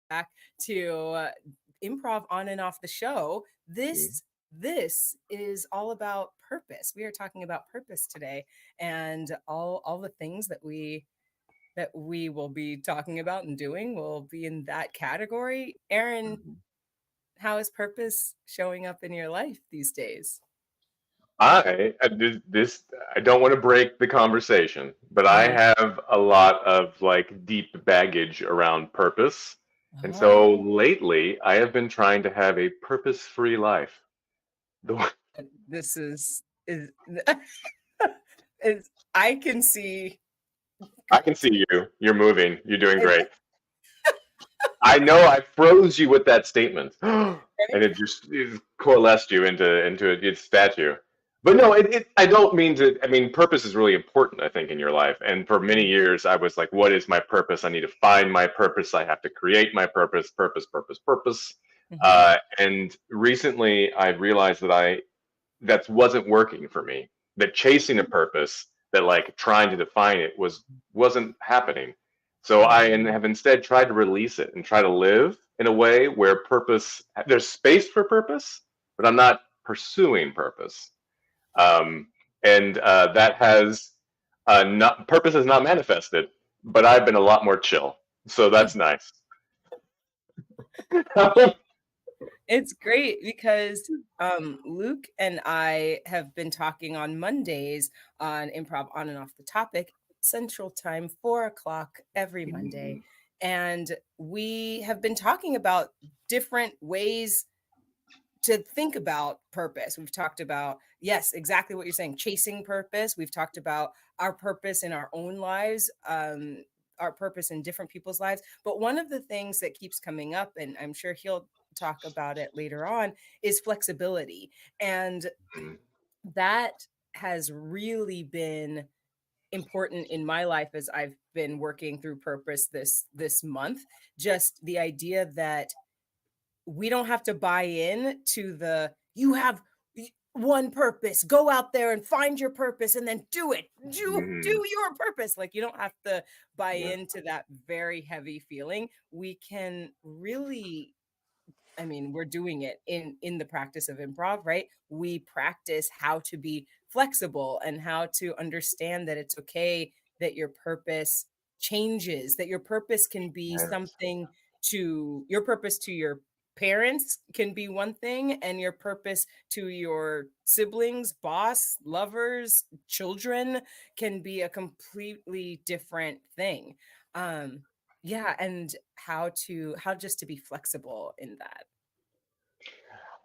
back to Improv on and off the show. Mhm. This is all about purpose. We are talking about purpose today, and all the things that we will be talking about and doing will be in that category. Aaron, Mhm. how is purpose showing up in your life these days? This I don't want to break the conversation, but I Mhm. have a lot of like deep baggage around purpose. And Oh, so lately I have been trying to have a purpose-free life. The this is is I can see. I can see you. You're moving. You're doing great. I know I froze you with that statement, and it coalesced you into its statue. But no, I don't mean to. I mean, purpose is really important, I think, in your life. And for many years, I was like, "What is my purpose? I need to find my purpose. I have to create my purpose. Purpose, purpose, purpose." Mhm. And recently, I realized that wasn't working for me. That chasing a purpose, that like trying to define it wasn't happening. So I Mhm. have instead tried to release it and try to live in a way where there's space for purpose, but I'm not pursuing purpose. Um, and that has not purpose has not manifested, but I've been a lot more chill. So that's nice. It's great because Luke and I have been talking on Mondays on Improv on and off the topic, Central Time, 4 o'clock every Monday. And we have been talking about different ways to think about purpose. We've talked about, yes, exactly what you're saying, chasing purpose. We've talked about our purpose in our own lives, our purpose in different people's lives. But one of the things that keeps coming up, and I'm sure he'll talk about it later on, is flexibility. And that has really been important in my life as I've been working through purpose this month. Just the idea that we don't have to buy in to the you have one purpose, go out there and find your purpose and then do it, do Mhm. your purpose. Like, you don't have to buy Yeah. into that very heavy feeling. We can really, I mean, we're doing it in the practice of improv, right? We practice how to be flexible and how to understand that it's okay that your purpose changes, that your purpose can be Yes. something, to your purpose to your parents can be one thing, and your purpose to your siblings, boss, lovers, children can be a completely different thing. Um, yeah, and how just to be flexible in that.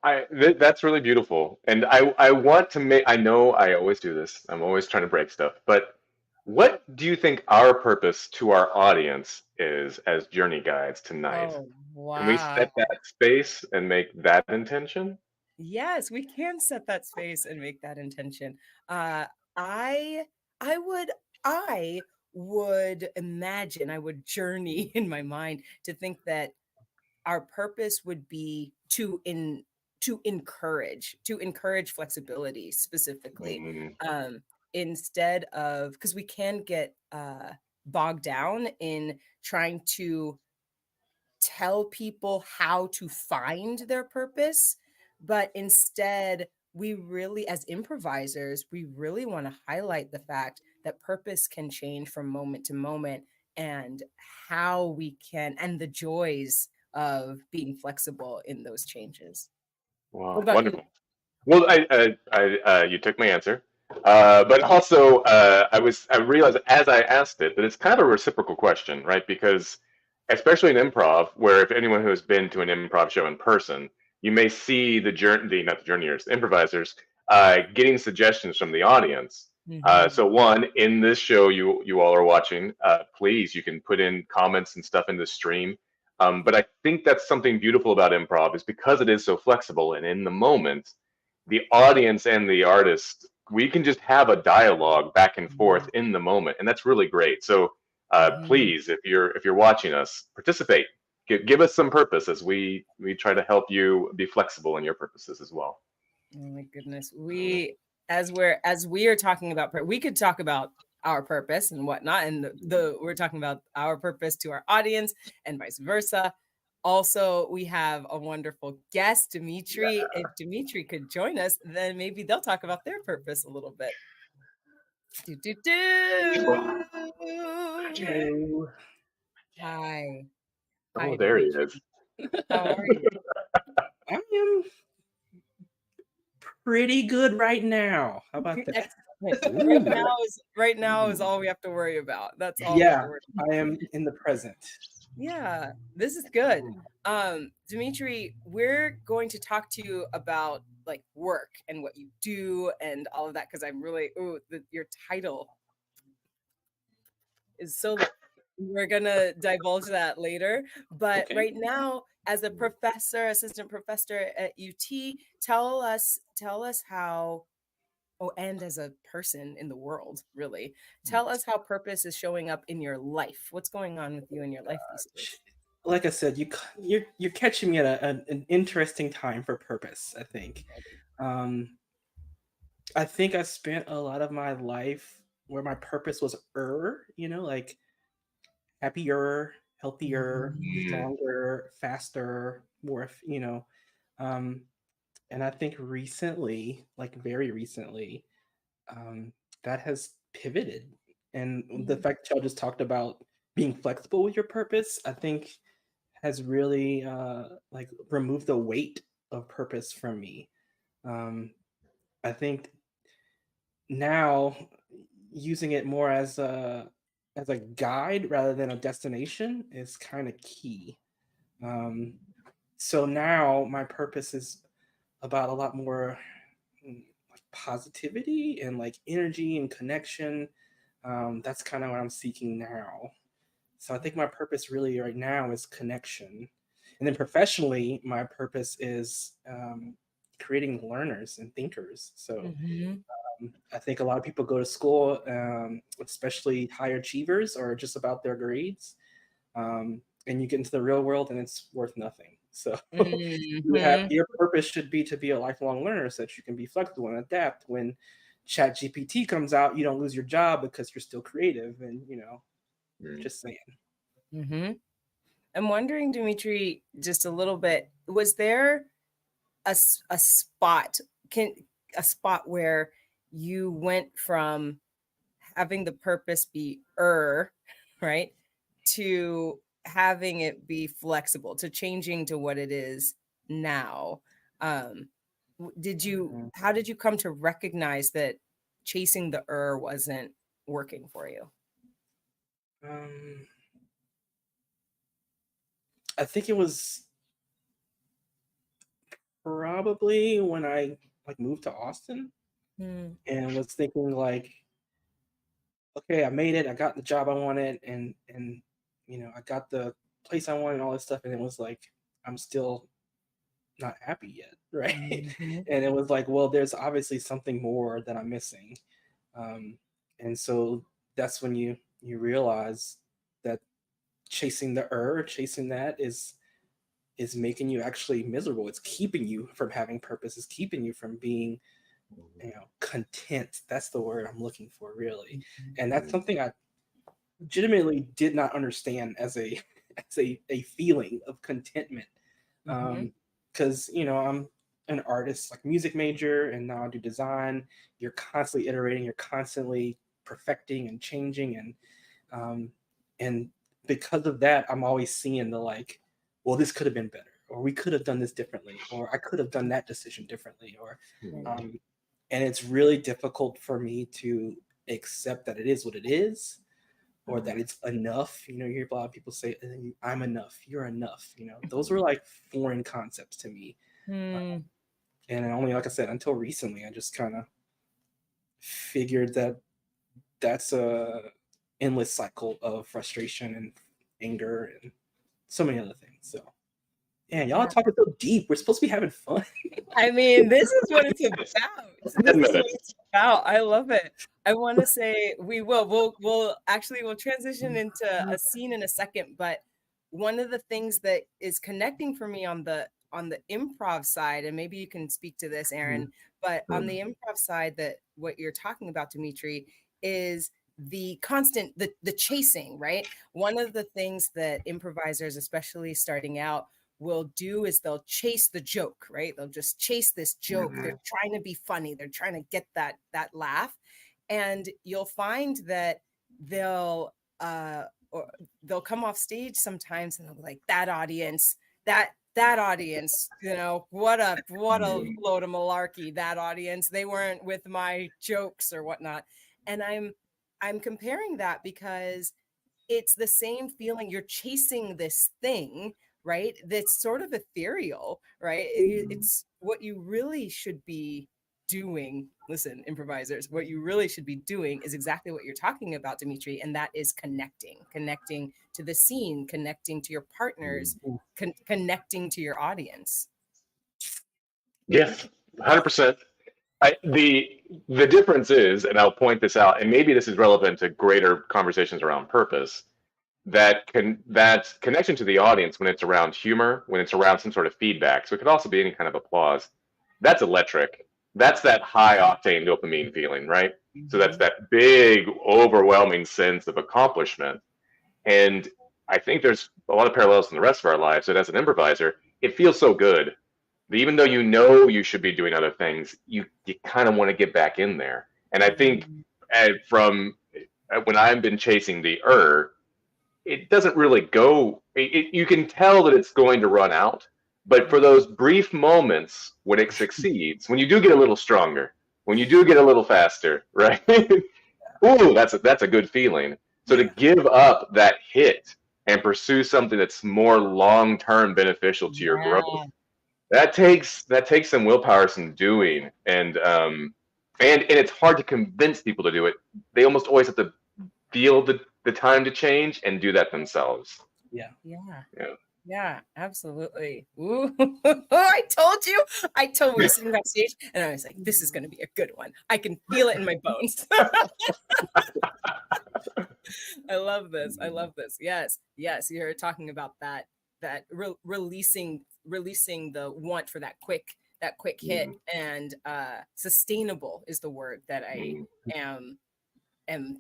That's really beautiful, and I want to make. I know I always do this. I'm always trying to break stuff, but what do you think our purpose to our audience is as journey guides tonight? Oh, Can we wow. set that space and make that intention? Yes, we can set that space and make that intention. Uh, I I would I would imagine, I would journey in my mind to think that our purpose would be to encourage flexibility specifically, Mm, um, instead of, because we can get bogged down in trying to tell people how to find their purpose, but instead, we really, as improvisers, we really want to highlight the fact that purpose can change from moment to moment, and how we can, and the joys of being flexible in those changes. What wow, about you? wonderful. Well, you took my answer, but also I realized as I asked it that it's kind of a reciprocal question, right? Because especially in improv, where if anyone who has been to an improv show in person, you may see not the journeyers, the improvisers, getting suggestions from the audience. Mhm. So one, in this show you all are watching, please you can put in comments and stuff in the stream. But I think that's something beautiful about improv is because it is so flexible and in the moment the audience and the artist, we can just have a dialogue back and forth Mhm. in the moment, and that's really great. So Mhm. please, if you're watching us, participate. Give us some purpose as we try to help you be flexible in your purposes as well. Oh my goodness. As we are talking about we could talk about our purpose and whatnot, and the we're talking about our purpose to our audience and vice versa. Also, we have a wonderful guest, Dimitri. If Dimitri could join us, then maybe they'll talk about their purpose a little bit. Do, do, do. Hello. Hi. Oh, Hi, there he Dimitri. is. How are you? I am pretty good right now. How about that? Excellent. Ooh. Right now is all we have to worry about. That's all we have to Yeah, worry I am in the present. Yeah, this is good. Dimitri, we're going to talk to you about like work and what you do and all of that because I'm really your title is so long. We're gonna divulge that later. But Okay. right now, as a professor, assistant professor at UT, tell us how and as a person in the world, really, tell us how purpose is showing up in your life. What's going on with you in your life these days? Like I said, you're catching me at an interesting time for purpose. Um, I think I spent a lot of my life where my purpose was like happier, healthier, Mm. stronger, faster, more. Um, and I think recently, like very recently, um, that has pivoted. And the Mhm. fact that y'all just talked about being flexible with your purpose, I think has really like removed the weight of purpose from me. Um, I think now using it more as a guide rather than a destination is kind of key. Um, so now my purpose is about a lot more like positivity and like energy and connection. That's kind of what I'm seeking now. So I think my purpose really right now is connection. And then professionally, my purpose is creating learners and thinkers. So Mhm. I think a lot of people go to school, especially high achievers, or just about their grades. And you get into the real world and it's worth nothing. So Mhm. your purpose should be to be a lifelong learner so that you can be flexible and adapt. When Chat GPT comes out, you don't lose your job because you're still creative and Mm. just saying. Mhm. I'm wondering, Dimitri, just a little bit, was there a spot can a spot where you went from having the purpose be right, to having it be flexible, to changing to what it is now? Did you Mhm. how did you come to recognize that chasing the wasn't working for you? Um, I think it was probably when I like moved to Austin Mm, and was thinking like, okay, I made it, I got the job I wanted, and I got the place I wanted and all this stuff, and it was like I'm still not happy yet, right? mhm, And it was like, well, there's obviously something more that I'm missing, um, and so that's when you realize that chasing that is making you actually miserable. It's keeping you from having purpose. It's keeping you from being content. That's the word I'm looking for, really. mhm, And that's Mm. something I legitimately did not understand as a as a feeling of contentment. mhm, Because I'm an artist, like music major, and now I do design. You're constantly iterating, you're constantly perfecting and changing, um, and because of that, I'm always seeing the like, well, this could have been better, or we could have done this differently, or I could have done that decision differently, or right, um, and it's really difficult for me to accept that it is what it is, or that it's enough. You hear a lot of people say, I'm enough, you're enough. Those were like foreign concepts to me. Uh, mm, and only, like I said, until recently, I just kind of figured that that's a endless cycle of frustration and anger and so many other things. So, yeah, y'all are yeah. talking so deep. We're supposed to be having fun. I mean, this is what it's about. This 10 is what minutes. it's about. I love it. I want to say we'll transition into a scene in a second, but one of the things that is connecting for me on the improv side, and maybe you can speak to this, Aaron, but on the improv side, that what you're talking about, Dimitri, is the constant the chasing, right? One of the things that improvisers, especially starting out, will do is they'll chase the joke, right? They'll just chase this joke. They're trying to be funny. They're trying to get that laugh. And you'll find that they'll or they'll come off stage sometimes and they'll be like, that audience, that audience, what a load of malarkey, that audience, they weren't with my jokes or whatnot. And I'm comparing that because it's the same feeling. You're chasing this thing, right? That's sort of ethereal, right? It's what you really should be doing. Listen, improvisers, what you really should be doing is exactly what you're talking about, Dimitri, and that is connecting to the scene, connecting to your partners, connecting to your audience. Yes, 100%. The difference is, and I'll point this out, and maybe this is relevant to greater conversations around purpose, that connection to the audience when it's around humor, when it's around some sort of feedback. So it could also be any kind of applause. That's electric. That's that high octane dopamine feeling, right? So that's that big, overwhelming sense of accomplishment. And I think there's a lot of parallels in the rest of our lives. That as an improviser, it feels so good that even though you should be doing other things, you kind of want to get back in there. And I think from when I've been chasing the it doesn't really go. You can tell that it's going to run out. But for those brief moments when it succeeds, when you do get a little stronger, when you do get a little faster, right? Ooh, that's a good feeling. So to give up that hit and pursue something that's more long-term beneficial to your growth, that takes some willpower, some doing, and it's hard to convince people to do it. They almost always have to feel the time to change and do that themselves. Yeah, absolutely. Ooh, I told you. We were sitting backstage and I was like, this is going to be a good one. I can feel it in my bones. I love this. Yes. You're talking about that releasing the want for that quick hit, and sustainable is the word that I am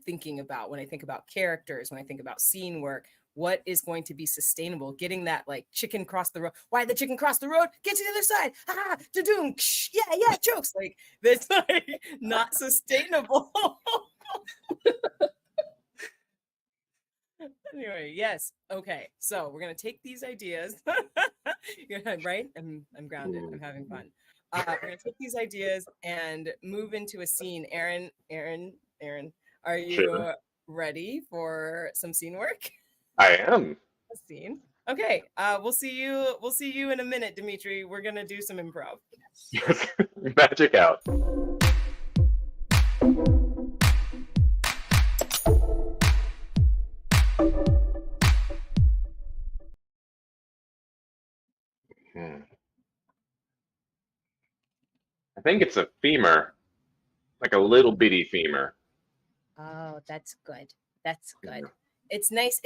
thinking about when I think about characters, when I think about scene work. What is going to be sustainable? Getting that like chicken cross the road. Why the chicken cross the road? Get to the other side. Ah, da-doom. Yeah, jokes. Like that's like not sustainable. Anyway, yes. Okay. So we're gonna take these ideas. Right? I'm grounded. I'm having fun. We're gonna take these ideas and move into a scene. Aaron, are you ready for some scene work? I am. A scene. Okay. We'll see you in a minute, Dimitri. We're gonna do some improv. Magic out. I think it's a femur, like a little bitty femur. Oh, that's good. It's nice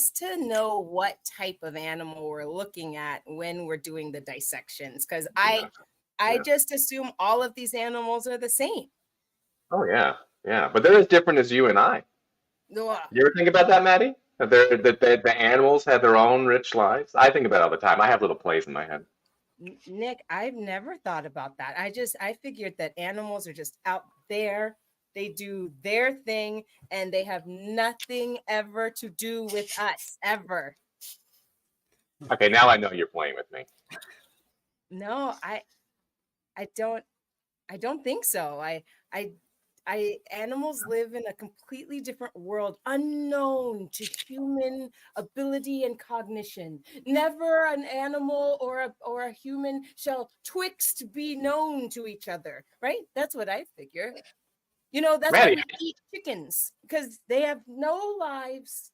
to know what type of animal we're looking at when we're doing the dissections, because I just assume all of these animals are the same. Oh yeah, but they're as different as you and I. Ugh. You ever think about that, Maddie? That the animals have their own rich lives? I think about it all the time. I have little plays in my head. Nick, I've never thought about that. I figured that animals are just out there. They do their thing and they have nothing ever to do with us, ever. Okay, now I know you're playing with me. No, I don't think so. Animals live in a completely different world, unknown to human ability and cognition. Never an animal or a human shall twixt be known to each other, right? That's what I figure. That's Maddie. why we eat chickens, because they have no lives.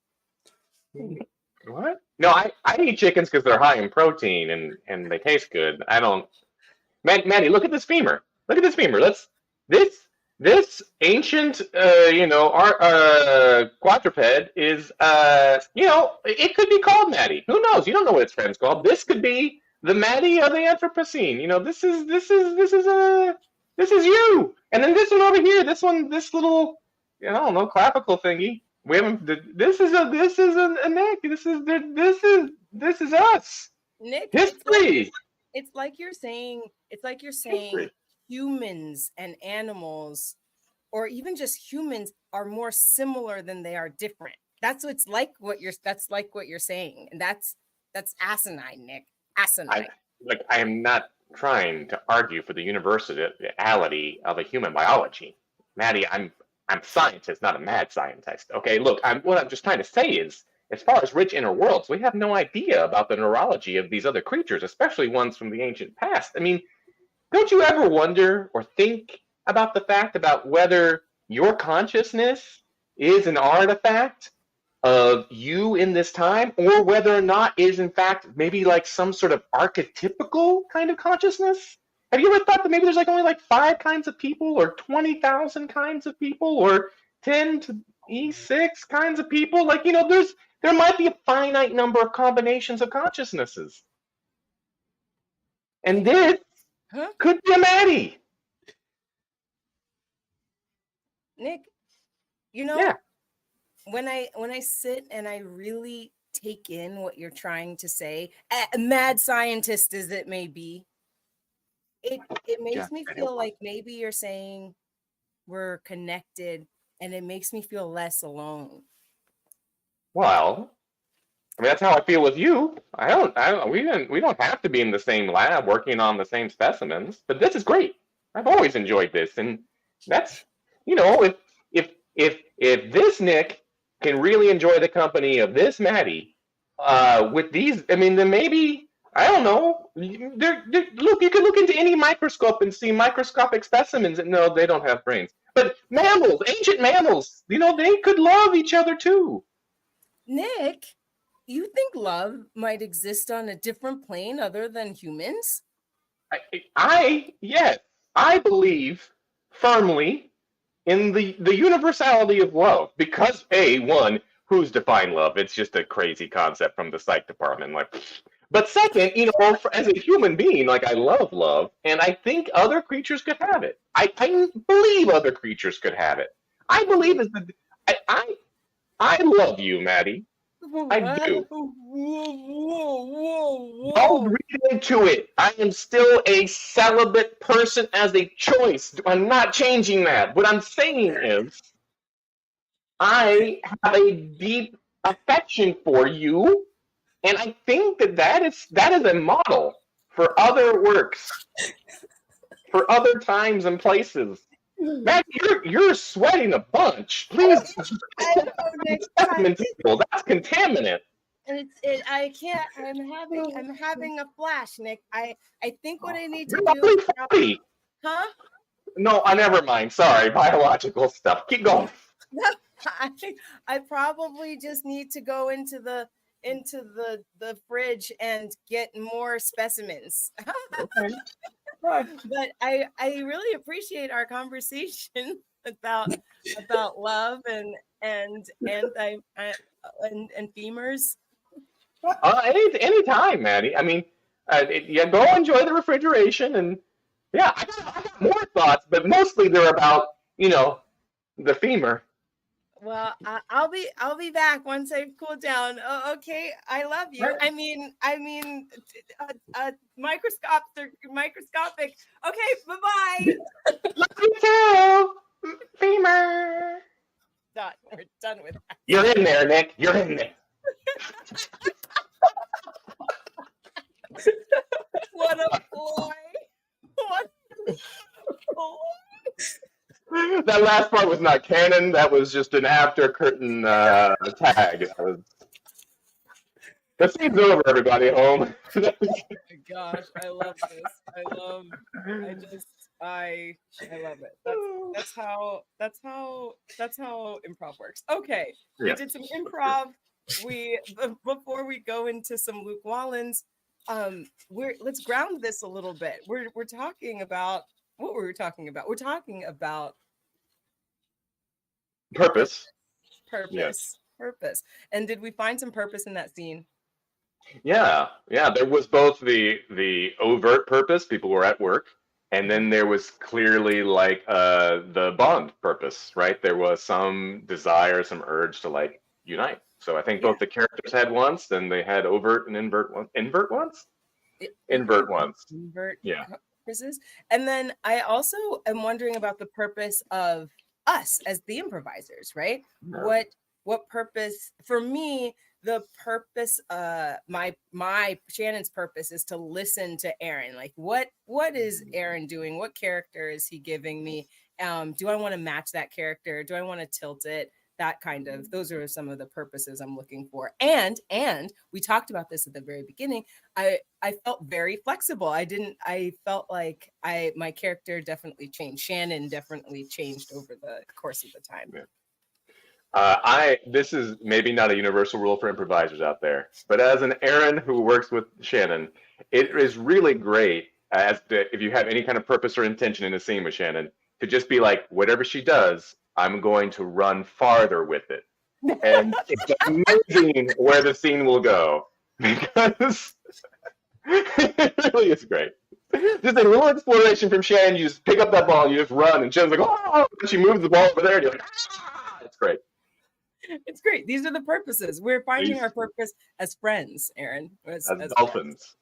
What? No, I eat chickens because they're high in protein and they taste good. I don't. Maddie, look at this femur. Look at this femur. This ancient, quadruped is, it could be called Maddie. Who knows? You don't know what its friend's called. This could be the Maddie of the Anthropocene. This is you. And then this one over here, this little I don't know, clavicle thingy. We haven't. This is a neck. This is us. Nick, History. it's like you're saying History. humans and animals, or even just humans, are more similar than they are different. That's like what you're saying. And that's asinine, Nick. I Asinine. I am not trying to argue for the universality of a human biology, Maddie. I'm a scientist, not a mad scientist. Okay, look, what I'm just trying to say is, as far as rich inner worlds, we have no idea about the neurology of these other creatures, especially ones from the ancient past. I mean, don't you ever wonder or think about the fact about whether your consciousness is an artifact of you in this time, or whether or not is in fact maybe like some sort of archetypical kind of consciousness? Have you ever thought that maybe there's like only like 5 kinds of people, or 20,000 kinds of people, or 10 to E6 kinds of people? Like, there might be a finite number of combinations of consciousnesses. And this Huh? could be a Maddie. Nick, Yeah. when I sit and I really take in what you're trying to say, mad scientist as it may be, it makes me feel like maybe you're saying we're connected, and it makes me feel less alone. Well, I mean, that's how I feel with you. We don't have to be in the same lab working on the same specimens, but this is great. I've always enjoyed this, and that's, if this Nick can really enjoy the company of this Maddie, with these, I mean, then maybe, I don't know. Look, you can look into any microscope and see microscopic specimens. No, they don't have brains, but mammals, ancient mammals, they could love each other too. Nick, you think love might exist on a different plane other than humans? Yes, I believe firmly in the universality of love, because one, who's defined love? It's just a crazy concept from the psych department. Like, but second, as a human being, like, I love love, and I think other creatures could have it. I believe other creatures could have it. I believe I love you, Maddie. I do. Whoa. Don't read into it. I am still a celibate person as a choice. I'm not changing that. What I'm saying is, I have a deep affection for you, and I think that is a model for other works, for other times and places. Matt, you're sweating a bunch. Please, I know, Nick. that's contaminant. And I can't. I'm having a flash, Nick. I think what I need to You're do. only 40. Huh? No, I never mind. Sorry, biological stuff. Keep going. I probably just need to go into the fridge and get more specimens. Okay. But I really appreciate our conversation about love and femurs. Anytime, Maddie. I mean, go enjoy the refrigeration, and yeah, I got more thoughts, but mostly they're about the femur. Well, I'll be back once I've cooled down. Oh, okay, I love you. Right. I mean, microscopic. Okay, bye-bye. Love you too, femur. Done. We're done with that. You're in there, Nick. You're in there. What a boy! What a boy! That last part was not canon. That was just an after curtain tag. The scene's over, everybody at home. Oh my gosh, I love this. I love it. That's how improv works. Okay, Yeah. We did some improv. Before we go into some Luke Wallens, let's ground this a little bit. We're talking about what were we talking about? We're talking about Purpose. Yes. Purpose. And did we find some purpose in that scene? Yeah. There was both the overt purpose, people were at work, And then there was clearly like the Bond purpose, right? There was some desire, some urge to like unite. So I think Yeah. both the characters had once, then they had overt and invert once. Invert once? Invert once. Invert Yeah. purposes. And then I also am wondering about the purpose of us as the improvisers, right? What purpose for me, the purpose, my Shannon's purpose is to listen to Aaron. Like what is Aaron doing? What character is he giving me? Do I want to match that character? Do I want to tilt it? That kind of, those are some of the purposes I'm looking for. And we talked about this at the very beginning. I felt very flexible. I felt like my character definitely changed. Shannon definitely changed over the course of the time. Yeah. This is maybe not a universal rule for improvisers out there, but as an Aaron who works with Shannon, it is really great if you have any kind of purpose or intention in a scene with Shannon to just be like, whatever she does, I'm going to run farther with it. And it's amazing where the scene will go because it really is great. Just a little exploration from Shannon. You just pick up that ball, you just run, and Shannon's like, oh, and she moves the ball over there, and you're like, ah! It's great. It's great. These are the purposes. We're finding our purpose as friends, Aaron. As dolphins.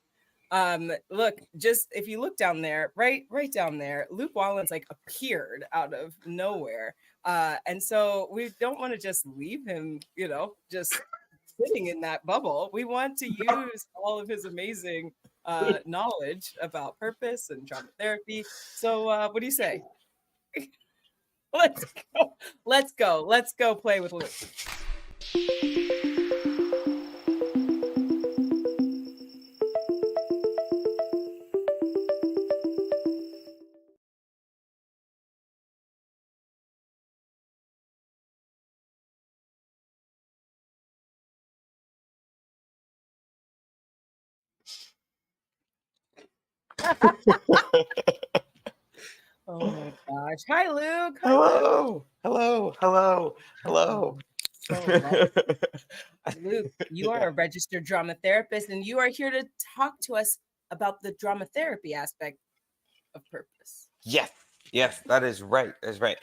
Look, just if you look down there, right down there, Luke Wallen's like appeared out of nowhere. And so we don't want to just leave him, just sitting in that bubble. We want to use all of his amazing knowledge about purpose and drama therapy. So what do you say? Let's go play with Luke. Oh my gosh. Hi, Luke. Hello. Hello. So Luke, you are a registered drama therapist, and you are here to talk to us about the drama therapy aspect of purpose. Yes, that is right. That's right.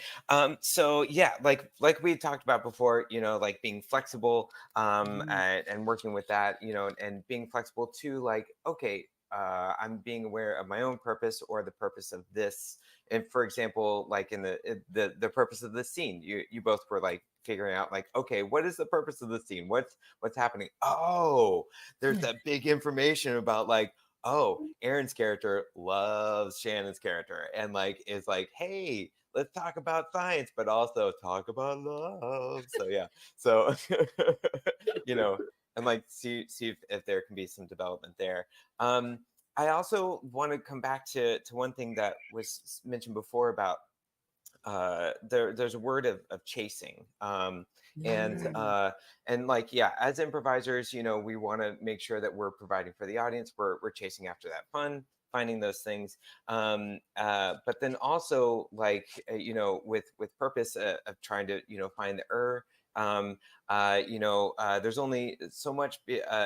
So yeah, like we talked about before, like being flexible, and working with that, and being flexible to like, okay, I'm being aware of my own purpose or the purpose of this. And for example, like in the purpose of the scene, you both were like figuring out like, okay, what is the purpose of the scene? What's happening? Oh, there's that big information about like, oh, Aaron's character loves Shannon's character and like is like, hey, let's talk about science, but also talk about love. So yeah, so and like see if there can be some development there. I also want to come back to one thing that was mentioned before about there's a word of chasing, and like, yeah, as improvisers, we want to make sure that we're providing for the audience, we're chasing after that fun, finding those things, but then also like with purpose of trying to find the there's only so much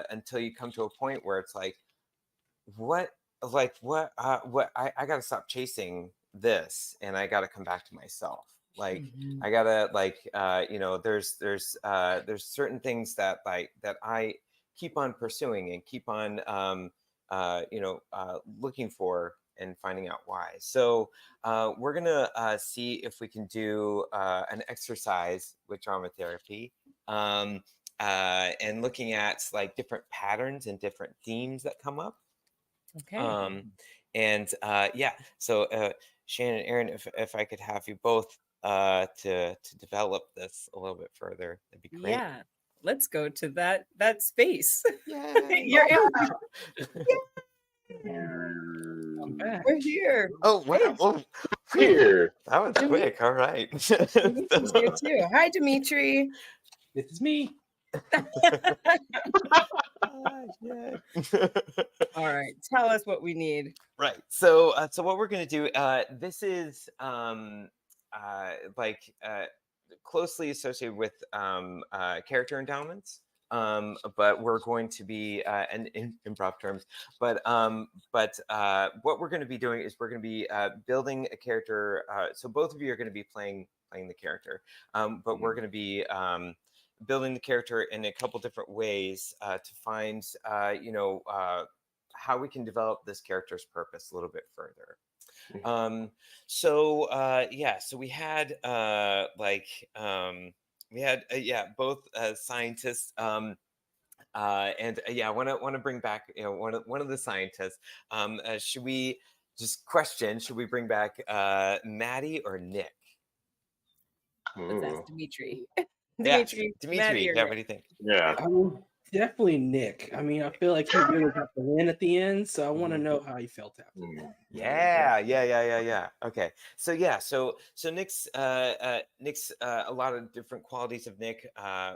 until you come to a point where it's like what I gotta stop chasing this and I gotta come back to myself. Like I gotta like there's certain things that that I keep on pursuing and keep on looking for and finding out why. So we're gonna see if we can do an exercise with drama therapy, and looking at like different patterns and different themes that come up. Okay. Yeah, so Shannon and Aaron, if I could have you both to develop this a little bit further, that'd be great. Yeah. Let's go to that space. Yay. You're Back. We're here. Oh wow. Oh, Here. that was quick. All right. Dimitri's here too. Hi, Dimitri. This is me. Yeah. All right. Tell us what we need. Right. So what we're going to do, this is closely associated with character endowments. but we're going to be and in improv terms. But what we're going to be doing is we're going to be building a character. So both of you are going to be playing the character, but we're going to be building the character in a couple different ways to find how we can develop this character's purpose a little bit further. So we had both scientists and I want to bring back one of the scientists. Should we bring back Maddie or Nick? Let's ask Ooh. Dimitri. Yeah, Dimitri, Maddie, Dimitri. or Yeah, Nick? what do you think? Yeah. I mean, definitely Nick. I mean, I feel like he really got the win at the end, so I want to know how he felt after that. Yeah. Okay. So Nick's a lot of different qualities of Nick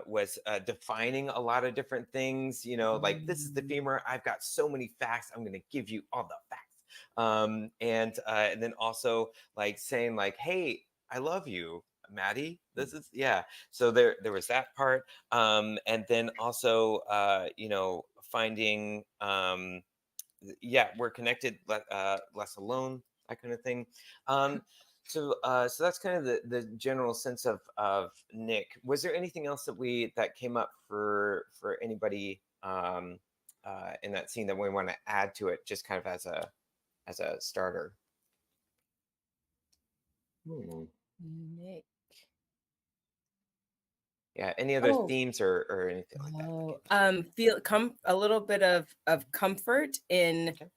was defining a lot of different things. Like, this is the femur. I've got so many facts. I'm going to give you all the facts. And then also like saying like, hey, I love you, Maddie. This is So there was that part. And then also finding we're connected, less alone, that kind of thing. So that's kind of the general sense of Nick. Was there anything else that came up for anybody in that scene that we want to add to it, just kind of as a starter? Nick. Yeah, any other Oh. themes or anything like that? Feel a little bit of comfort in Okay.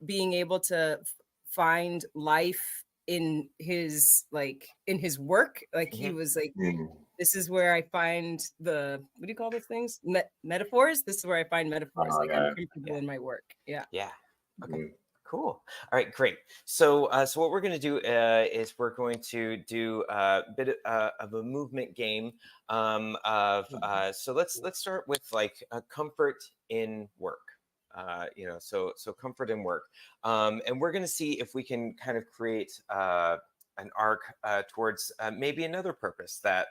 being able to find life in his work. Like, he was like, this is where I find what do you call those things? Metaphors. This is where I find metaphors. Like, I'm comfortable in my work. Yeah. Okay. Cool. All right, great. So what we're going to do is we're going to do a bit of a movement game. So let's start with like a comfort in work. So comfort in work, and we're going to see if we can kind of create an arc towards maybe another purpose that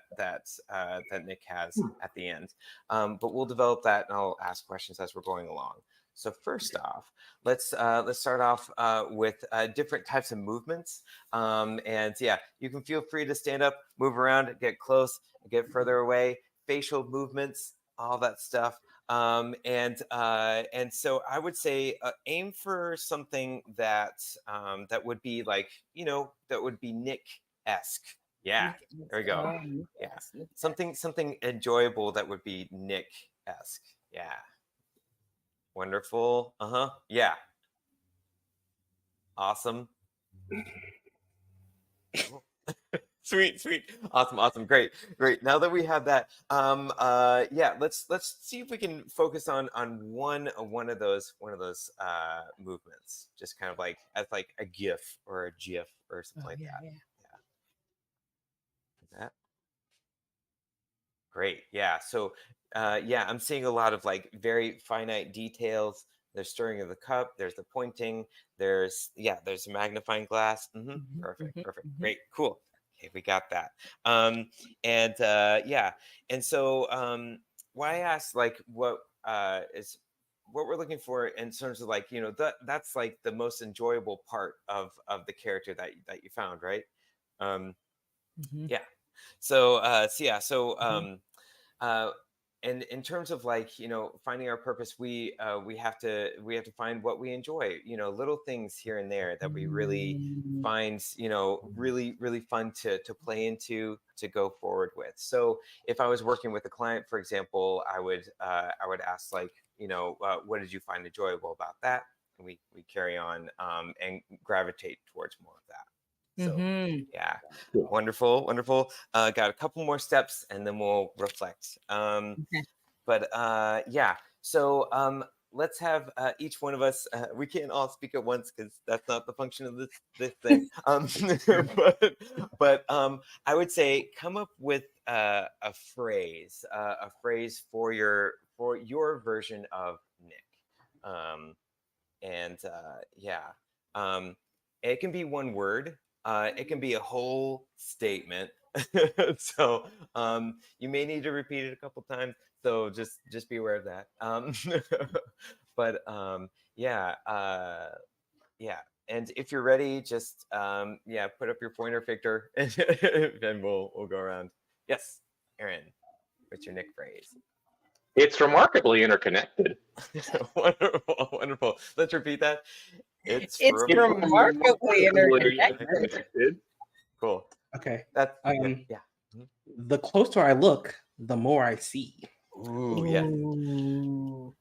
Nick has at the end. But we'll develop that, and I'll ask questions as we're going along. So first off, let's start off with different types of movements. You can feel free to stand up, move around, get close, get further away, facial movements, all that stuff. And so I would say aim for something that would be like, that would be Nick-esque. Yeah, there we go. Something enjoyable that would be Nick-esque. Yeah. Wonderful. Yeah. Awesome. Sweet. Awesome. Great. Now that we have that, let's see if we can focus on one of those movements, just kind of like as like a GIF or a GIF or something like that. Like that. Great. Yeah. So, I'm seeing a lot of like very finite details. There's stirring of the cup. There's the pointing. There's a magnifying glass. Perfect. Great. Cool. Okay, we got that. And so why I asked like what we're looking for in terms of like that's like the most enjoyable part of the character that you found, right? Yeah. And in terms of like finding our purpose, we have to find what we enjoy, little things here and there that we really find really fun to play into, to go forward with. So if I was working with a client, for example, I would ask like what did you find enjoyable about that, and we carry on and gravitate towards more of that. So wonderful. Got a couple more steps and then we'll reflect. So let's have each one of us. We can't all speak at once because that's not the function of this thing. But I would say come up with a phrase for your version of Nick. It can be one word. It can be a whole statement. So you may need to repeat it a couple times. So just be aware of that. But yeah, yeah. And if you're ready, just yeah, put up your pointer, Victor, and we'll go around. Yes, Aaron, what's your Nick phrase? It's remarkably interconnected. Wonderful, wonderful. Let's repeat that. It's remarkably interconnected. Cool. Okay. That's Um, yeah. The closer I look, the more I see. Ooh, yeah. Ooh.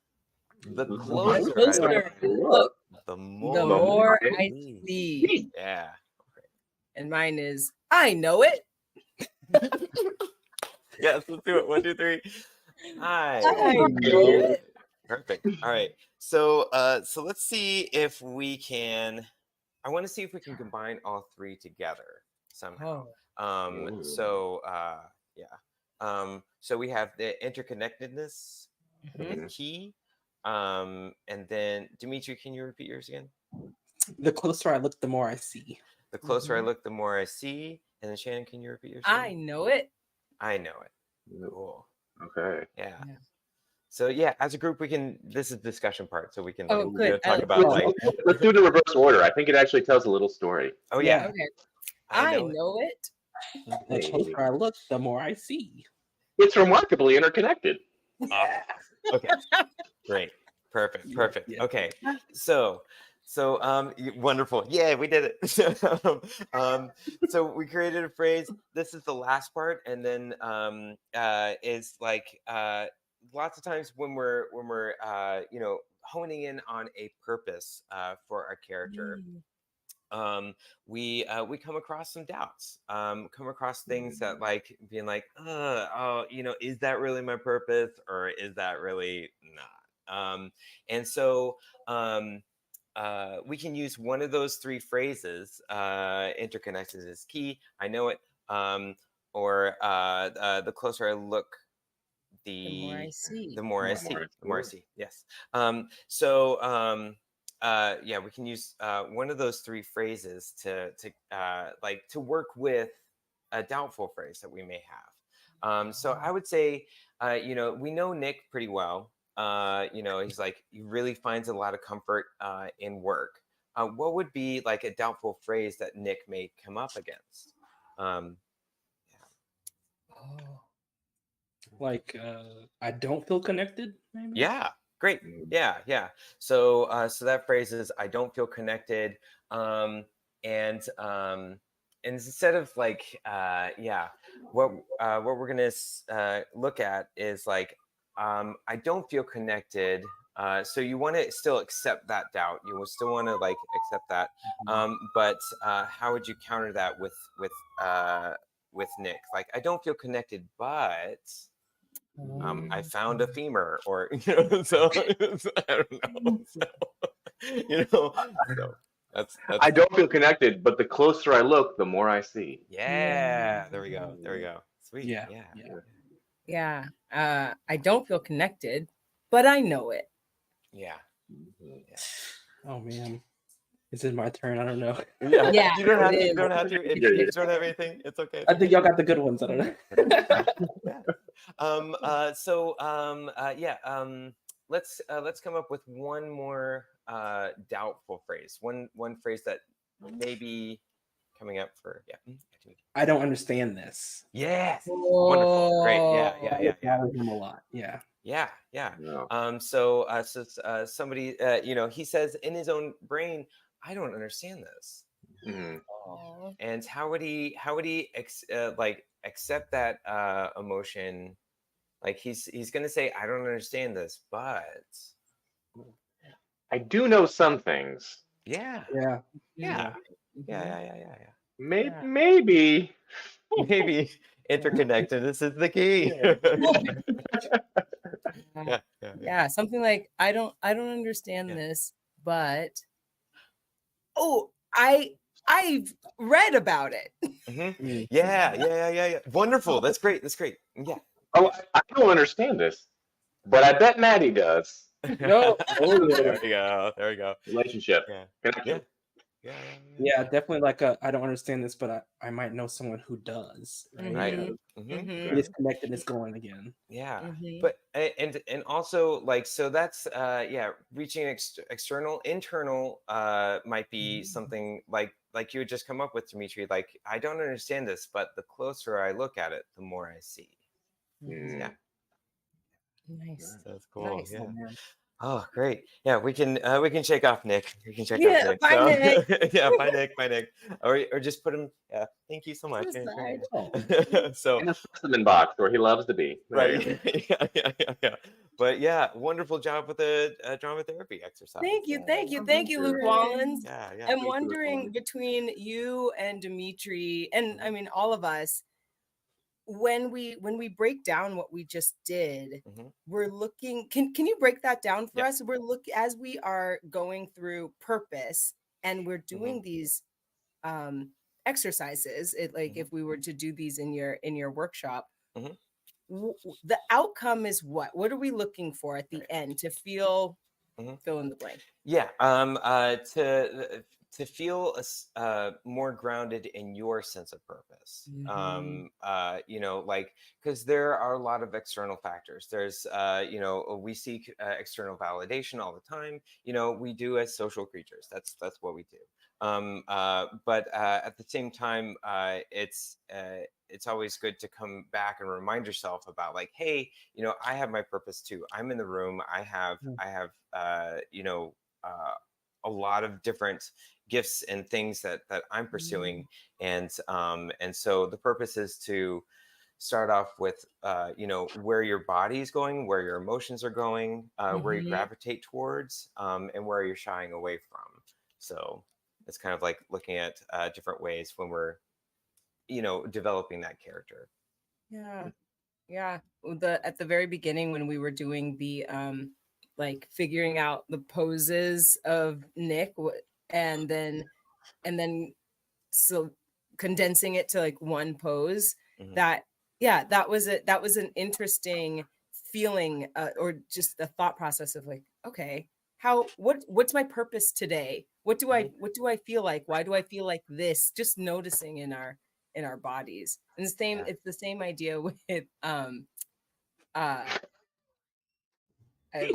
The The closer closer I look, the the more more I I see. see. Yeah. And mine is, I know it. Yes, let's do it. 1, 2, 3. I I know it. Perfect. All right. So so let's see if we can. I want to see if we can combine all three together somehow. Oh. So yeah. So we have the interconnectedness, Mhm. the key. And then Dimitri, can you repeat yours again? The closer I look, the more I see. The closer I Mhm. look, the more I see. And then Shannon, can you repeat yours? I again? know it. I know it. Cool. Okay. Yeah. Yeah. So yeah, as a group, we can. This is the discussion part, so we can Oh, like good. talk I about like like. Let's do it in reverse order. I think it actually tells a little story. Oh yeah, Okay. I I know it. know it. The closer I look, the more I see. It's remarkably interconnected. Awesome. Okay. Great. Perfect. Perfect. Yeah. Okay. So wonderful. Yeah, we did it. So we created a phrase. This is the last part, and then is like lots of times when we're you know, honing in on a purpose for our character. We come across some doubts, come across things that like being like, oh, you know, is that really my purpose or is that really not? And so we can use one of those three phrases. Interconnected is key. I know it. Or the closer I look, The more I see. the more I The see. more I The more I see. see. Yes. Yeah, we can use one of those three phrases to like to work with a doubtful phrase that we may have. So I would say, you know, we know Nick pretty well. You know, he's like he really finds a lot of comfort in work. What would be like a doubtful phrase that Nick may come up against? Um, Oh. Like I don't feel connected. Maybe. Yeah, great. Yeah. So so that phrase is I don't feel connected. And instead of like yeah, what we're gonna look at is like I don't feel connected. So you want to still accept that doubt. You will still want to like accept that. But how would you counter that with Nick? Like I don't feel connected, but I found a femur, or you know, so, I don't know. So, you know, so that's I don't feel connected, but the closer I look, the more I see. yeah. There we go. There we go. Sweet. Yeah. Yeah. I don't feel connected, but I know it. Yeah. Oh man. Is it my turn? I don't know. Yeah. Yeah, You don't have it to. You is. don't have to. If you don't have anything, it's okay. I think y'all got the good ones. I don't know. Let's come up with one more doubtful phrase. One phrase that may be coming up for I don't understand this. Yes. Wonderful. Great. Yeah. Bothers him a lot. Yeah. Yeah. No. So somebody you know, he says in his own brain, I don't understand this. Mhm. Aw. And how would he like accept that emotion? Like he's gonna say, I don't understand this, but I do know some things. yeah. Yeah. Maybe. Maybe interconnected. This is the key. Yeah, something like I don't understand this, but oh, I've read about it. Mhm. Yeah. Wonderful. That's great. Yeah. Oh, I don't understand this, but I bet Maddie does. No. Oh, There we go. Relationship. Yeah. Connection. Yeah, definitely. Like, I don't understand this, but I might know someone who does. Right? Right. The disconnectedness going again. Yeah. Mhm. But and also like so that's reaching external. Internal might be something like you would just come up with, Dimitri, like I don't understand this, but the closer I look at it, the more I see. Mhm. Yeah, Nice. that's cool. Nice. Yeah. Oh man. Oh, great. Yeah, we can shake off Nick. We can shake off Yeah, Nick. bye, So Nick. yeah, bye Nick, bye Nick. Or just put him. Yeah, thank you so To much. the Yeah, side. great. So In a specimen box where he loves to be. There you right. Yeah. But yeah, wonderful job with the drama therapy exercise. Thank you, Luke Wallens. Yeah. I'm Thank you, Luke wondering Wallens. between you and Dimitri, and I mean all of us, when we break down what we just did, Mhm. we're looking. Can you break that down for Yeah. us? We're look as we are going through purpose, and we're Mhm. doing these exercises. It like Mhm. if we were to do these in your workshop, Mhm. the outcome is what? What are we looking for at the Right. end to feel Mhm. fill in the blank? Yeah. To feel more grounded in your sense of purpose. Mhm. Like because there are a lot of external factors. There's we seek external validation all the time. We do as social creatures. That's what we do. But at the same time, it's always good to come back and remind yourself about like, hey, I have my purpose too. I'm in the room. I have a lot of different gifts and things that I'm pursuing, and so the purpose is to start off with where your body is going, where your emotions are going, where you Mhm. gravitate towards, and where you're shying away from. So it's kind of like looking at different ways when we're developing that character. Yeah. Yeah. At the very beginning when we were doing the like figuring out the poses of Nick and then so condensing it to like one pose Mhm. that that was an interesting feeling or just the thought process of like okay what's my purpose today Mhm. what do I feel like why do I feel like this just noticing in our bodies and the same Yeah. it's the same idea with uh I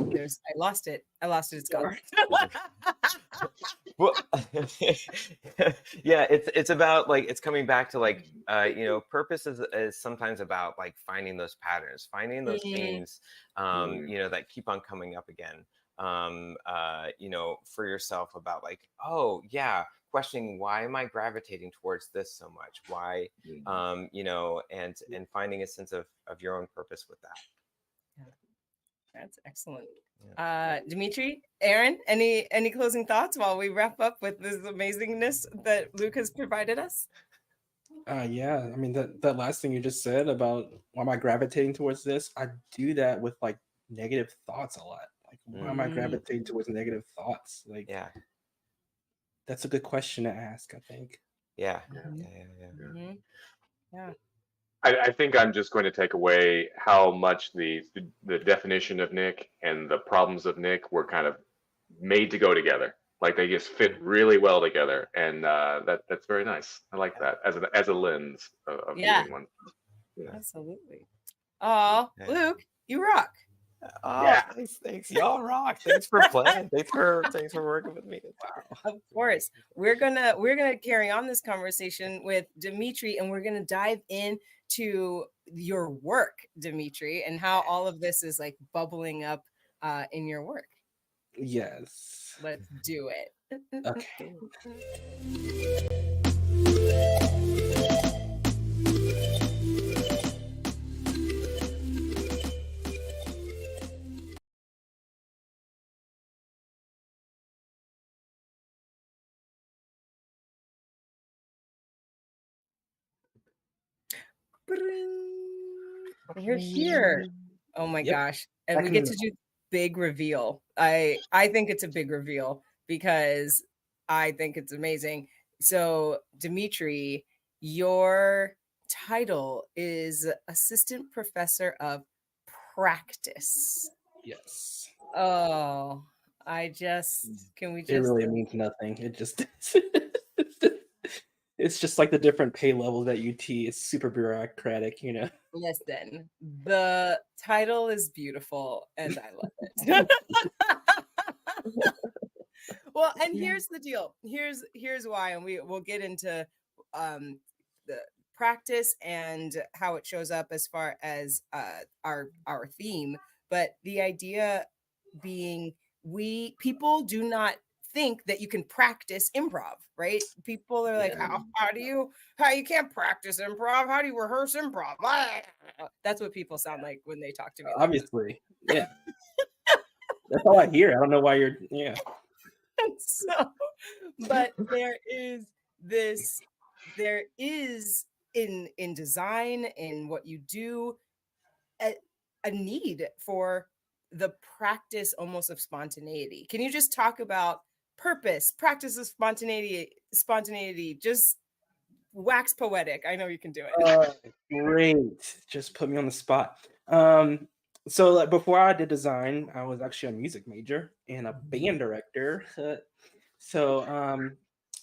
lost it it's gone. Well, yeah, it's about like it's coming back to like purpose is sometimes about like finding those patterns, finding those Mm, themes, that keep on coming up again. For yourself about like, oh yeah, questioning why am I gravitating towards this so much? Why, and finding a sense of your own purpose with that. yeah, that's excellent. Yeah. Dimitri, Aaron, any closing thoughts while we wrap up with this amazingness that Luke has provided us? Yeah. I mean, that last thing you just said about why am I gravitating towards this? I do that with like negative thoughts a lot. Like, why am I Mm, gravitating towards negative thoughts? Like, Yeah. that's a good question to ask, I think. Yeah. mhm, Yeah. mhm, yeah. I think I'm just going to take away how much the definition of Nick and the problems of Nick were kind of made to go together. Like they just fit really well together, and that's very nice. I like that as a lens of Yeah, viewing one. Yeah. absolutely. Oh, Yeah. Luke, you rock. Oh, Yeah. thanks. Y'all rock. Thanks for playing. Thanks for working with me. Of course. We're gonna carry on this conversation with Dimitri and we're gonna dive into your work, Dimitri, and how all of this is like bubbling up in your work. Yes. Let's do it. Okay. We're here. Oh my Yep. gosh. And Back we in the get to middle. do big reveal. I think it's a big reveal because I think it's amazing. So, Dimitri, your title is assistant professor of practice. Yes. Oh, Can we It just really means nothing. It just it's just like the different pay levels at UT. It's super bureaucratic, you know. listen? The title is beautiful and I love it. Well, and here's the deal. Here's why, and we'll get into the practice and how it shows up as far as our theme. But the idea being, people do not think that you can practice improv, right? People are like, Yeah. how you can't practice improv? How do you rehearse improv? That's what people sound like when they talk to me like that. Obviously, yeah. That's all I hear. I don't know why you're. Yeah. So, but there is in design, in what you do, a, a need for the practice almost of spontaneity. Can you just talk about purpose, practice of spontaneity, just wax poetic? I know you can do it. Great. Just put me on the spot. So like before I did design, I was actually a music major and a band director. So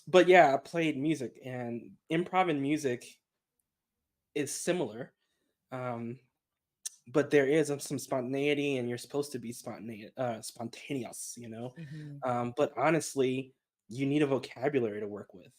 but yeah, I played music, and improv and music is similar. Um but there is some spontaneity, and you're supposed to be spontaneous, you know. Mhm. But honestly, you need a vocabulary to work with,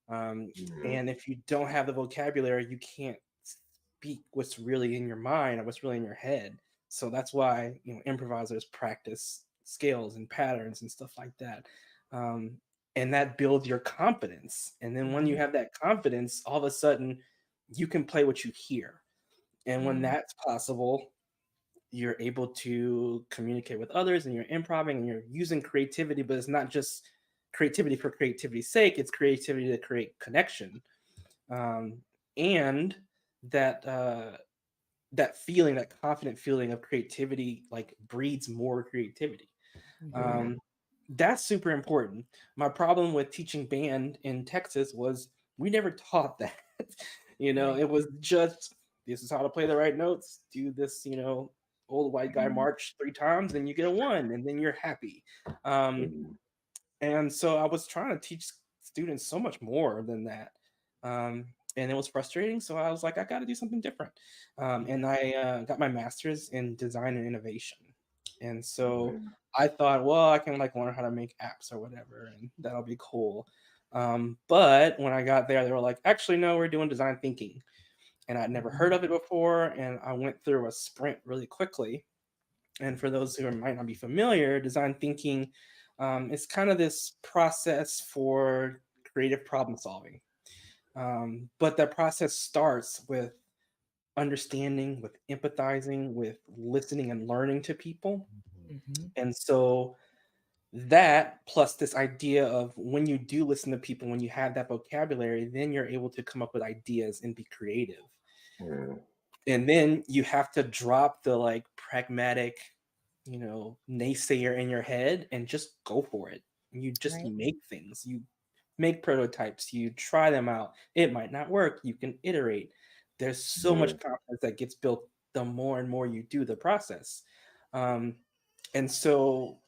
Mhm. and if you don't have the vocabulary, you can't speak what's really in your mind or what's really in your head. So that's why, you know, improvisers practice scales and patterns and stuff like that, um, and that builds your confidence. And then when you Mhm. have that confidence, all of a sudden you can play what you hear, and when Mm. that's possible, you're able to communicate with others, and you're improving and you're using creativity. But it's not just creativity for creativity's sake, it's creativity to create connection. And that that feeling, that confident feeling of creativity, like breeds more creativity. Mhm. um, that's super important. My problem with teaching band in Texas was we never taught that. You know, Right. it was just, this is how to play the right notes. Do this, you know, old white guy Mhm. march 3 times, and you get a one, and then you're happy. Um, Mhm. and so I was trying to teach students so much more than that. And it was frustrating. So I was like, I got to do something different. And I got my master's in design and innovation. And so Mhm. I thought, well, I can like learn how to make apps or whatever, and that'll be cool. But when I got there, they were like, actually, no, we're doing design thinking. And I'd never heard of it before. And I went through a sprint really quickly. And for those who might not be familiar, design thinking is kind of this process for creative problem solving. But that process starts with understanding, with empathizing, with listening and learning to people. Mhm. And so that plus this idea of when you do listen to people, when you have that vocabulary, then you're able to come up with ideas and be creative. Mhm. And then you have to drop the like pragmatic, you know, naysayer in your head and just go for it. You just Right. make things. You make prototypes, you try them out. It might not work. You can iterate. There's so much Mhm. confidence that gets built the more and more you do the process. Um, and so,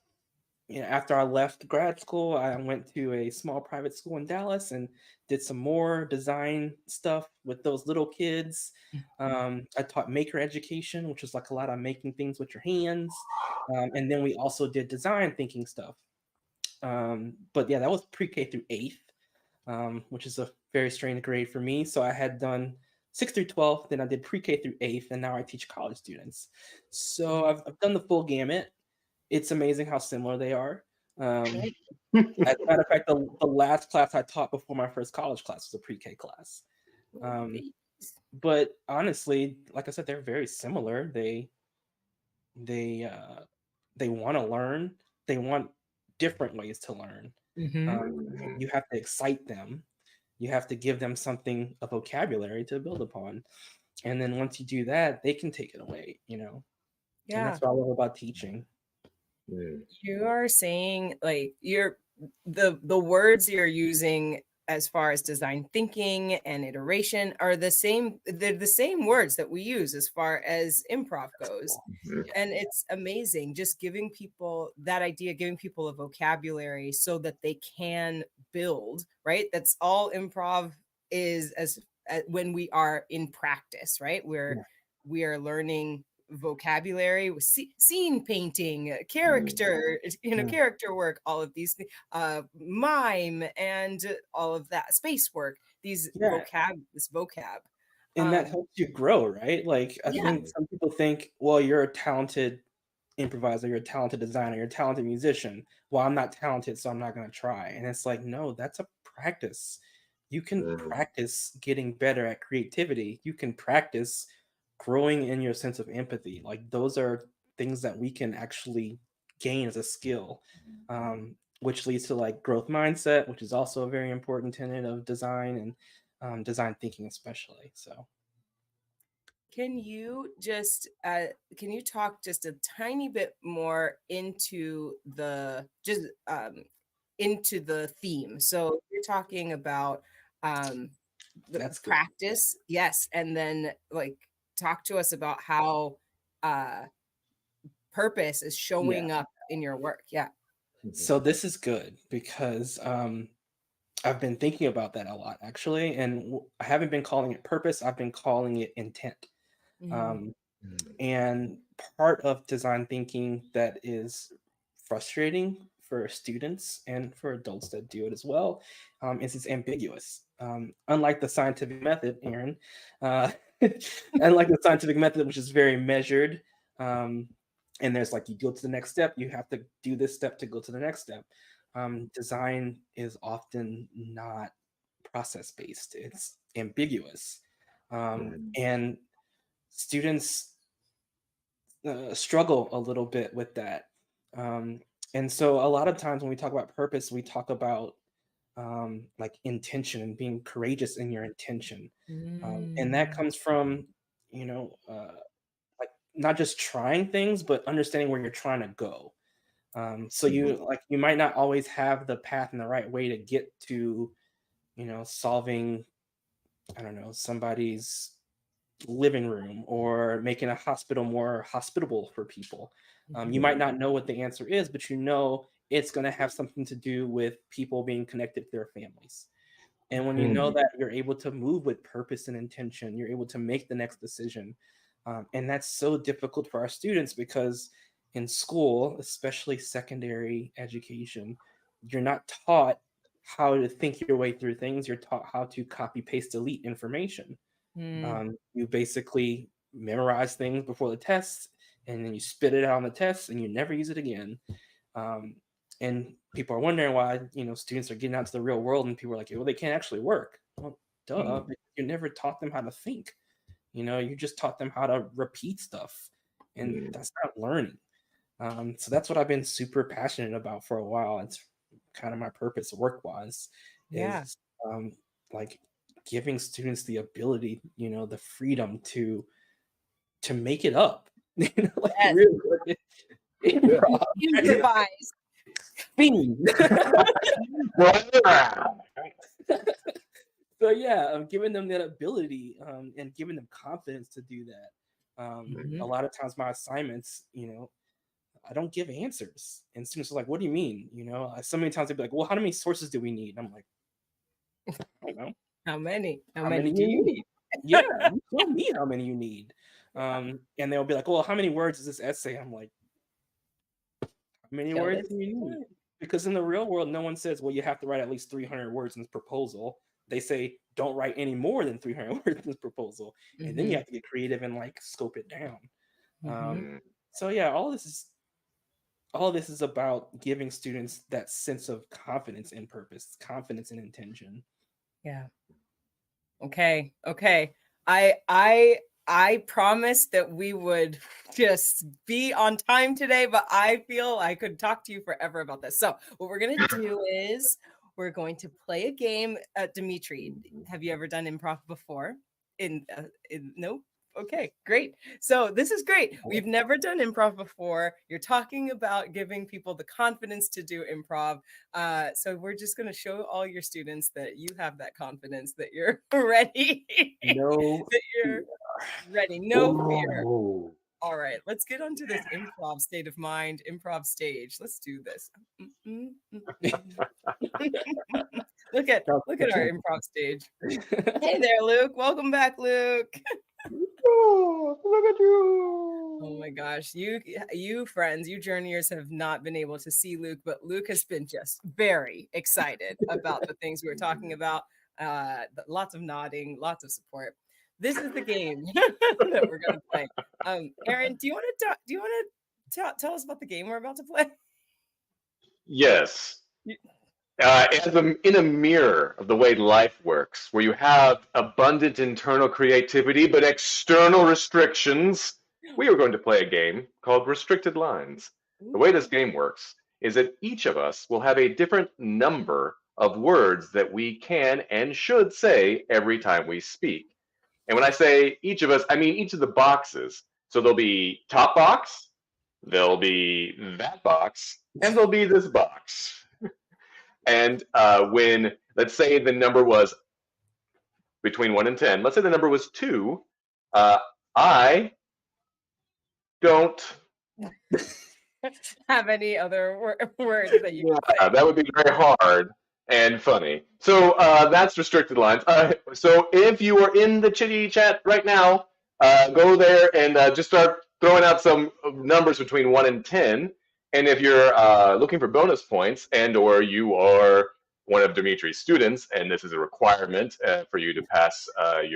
you know, after I left grad school, I went to a small private school in Dallas and did some more design stuff with those little kids. I taught maker education, which is like a lot of making things with your hands. And then we also did design thinking stuff. But yeah, that was pre-K through eighth, which is a very strange grade for me. So I had done 6th through 12th, then I did pre-K through eighth, and now I teach college students. So I've done the full gamut. It's amazing how similar they are. Um, Right. as a matter of fact, the last class I taught before my first college class was a pre-K class. Oh, Um, babies. but honestly, like I said, they're very similar. They uh, they want to learn. They want different ways to learn. Mhm. You have to excite them. You have to give them something, a vocabulary to build upon. And then once you do that, they can take it away, you know. And Yeah. that's what I love about teaching. Mhm. You are saying, like, the words you're using as far as design thinking and iteration are the same. They're the same words that we use as far as improv goes. Mhm. And it's amazing just giving people that idea, giving people a vocabulary so that they can build, right? That's all improv is as when we are in practice, right? Yeah. We are learning vocabulary with scene painting, Mhm. character, Yeah. character work, all of these things, mime, and all of that space work. Yeah. This vocab. And that Um, helps you grow, right? Like, I yeah, think some people think, well, you're a talented improviser, you're a talented designer, you're a talented musician. Well, I'm not talented, so I'm not going to try. And it's like, no, that's a practice. You can Mhm. practice getting better at creativity. You can practice growing in your sense of empathy. Like, those are things that we can actually gain as a skill, which leads to like growth mindset, which is also a very important tenet of design and design thinking, especially. So, can you just can you talk just a tiny bit more into the theme? So you're talking about um, the that's good. practice, yes, and then like talk to us about how uh, purpose is Yeah. showing up in your work. Yeah. So this is good because I've been thinking about that a lot actually, and I haven't been calling it purpose. I've been calling it intent. Mm. Um, and part of design thinking that is frustrating for students and for adults that do it as well is it's ambiguous. Unlike the scientific method, Aaron, uh, unlike the scientific method, which is very measured, um, and there's like you go to the next step, you have to do this step to go to the next step. Design is often not process based; it's ambiguous, Mhm. and students struggle a little bit with that. Um, and so a lot of times when we talk about purpose, we talk about like intention and being courageous in your intention. And that Mm. comes from, you know, like not just trying things, but understanding where you're trying to go. So Mhm. you might not always have the path and the right way to get to, solving, I don't know, somebody's living room or making a hospital more hospitable for people. You might Mhm. not know what the answer is, but you know it's going to have something to do with people being connected to their families. And when you Okay. know Mhm. that, you're able to move with purpose and intention, you're able to make the next decision. And that's so difficult for our students because in school, especially secondary education, you're not taught how to think your way through things. You're taught how to copy, paste, delete information. Mm. You basically memorize things before the test, and then you spit it out on the test, and you never use it again. Um, and people are wondering why students are getting out to the real world, and people are like, "Well, they can't actually work." Well, duh, Mhm. because you never taught them how to think. You just taught them how to repeat stuff, and Mhm. that's not learning. So that's what I've been super passionate about for a while. It's kind of my purpose work wise Yeah. is like giving students the ability, the freedom to make it up. Like Yes. really Yeah. improv. Improvise. Fiend. Well, So yeah, I'm giving them that ability and giving them confidence to do that. A Mhm. lot of times my assignments, I don't give answers. And students are like, what do you mean? So many times they'd be like, well, how many sources do we need? I'm like, I don't know. How many? How How many many do you you need? need? Yeah, you tell me how many you need. Yeah. And they'll be like, well, how many words is this essay? I'm like, how many Kill words it. do you need? Because in the real world, no one says, well, you have to write at least 300 words in this proposal. They say, don't write any more than 300 words in this proposal. And then you Mhm. have to get creative and like scope it down. Mhm. Um, so yeah, all this is about giving students that sense of confidence in purpose, confidence in intention. Yeah. Okay. Okay. I promised that we would just be on time today, but I feel I could talk to you forever about this. So, what we're going to do is we're going to play a game. Dimitri, have you ever done improv before? No? Okay, great. So this is great. We've never done improv before. You're talking about giving people the confidence to do improv. So we're just going to show all your students that you have that confidence, that you're ready, No. that you're ready. No fear. Ooh. All right, let's get onto this improv state of mind, improv stage. Let's do this. Look at our improv stage. Hey there, Luke. Welcome back, Luke. Oh, look at you. Oh my gosh, you friends, you journeyers have not been able to see Luke, but Luke has been just very excited about the things we were talking about. Lots of nodding, lots of support. This is the game that we're going to play. Aaron, do you want to tell us about the game we're about to play? Yes. In a mirror of the way life works, where you have abundant internal creativity but external restrictions, we are going to play a game called Restricted Lines. The way this game works is that each of us will have a different number of words that we can and should say every time we speak. And when I say each of us, I mean each of the boxes. So there'll be top box, there'll be that box, and there'll be this box. And when, let's say the number was between 1 and 10, let's say the number was 2, I don't have any other words that you that would be very hard and funny. So that's Restricted Lines. So if you are in the chitty chat right now, go there and just start throwing out some numbers between 1 and 10. And if you're looking for bonus points and or you are one of Dimitri's students and this is a requirement for you to pass pass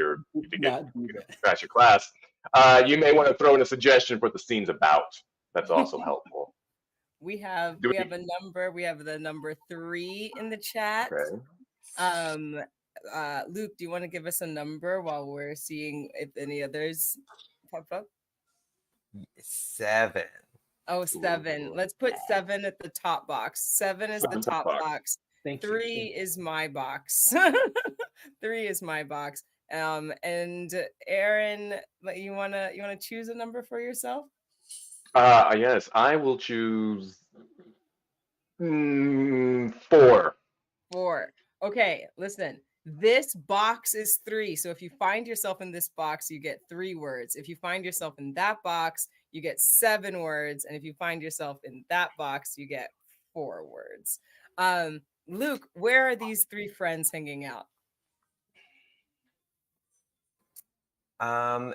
your class, you may want to throw in a suggestion for what the scene's about. That's also helpful. We have a number. We have the number 3 in the chat. Okay. Luke, do you want to give us a number while we're seeing if any others pop up? 7. Oh, 7. Let's put 7 at the top box. 7 is the top box. Thank 3 is my box. 3 is my box. And Aaron, you wanna choose a number for yourself? Yes, I will choose 4. 4. Okay, listen. This box is 3. So if you find yourself in this box, you get 3 words. If you find yourself in that box, you get 7 words. And if you find yourself in that box, you get 4 words. Luke, where are these 3 friends hanging out?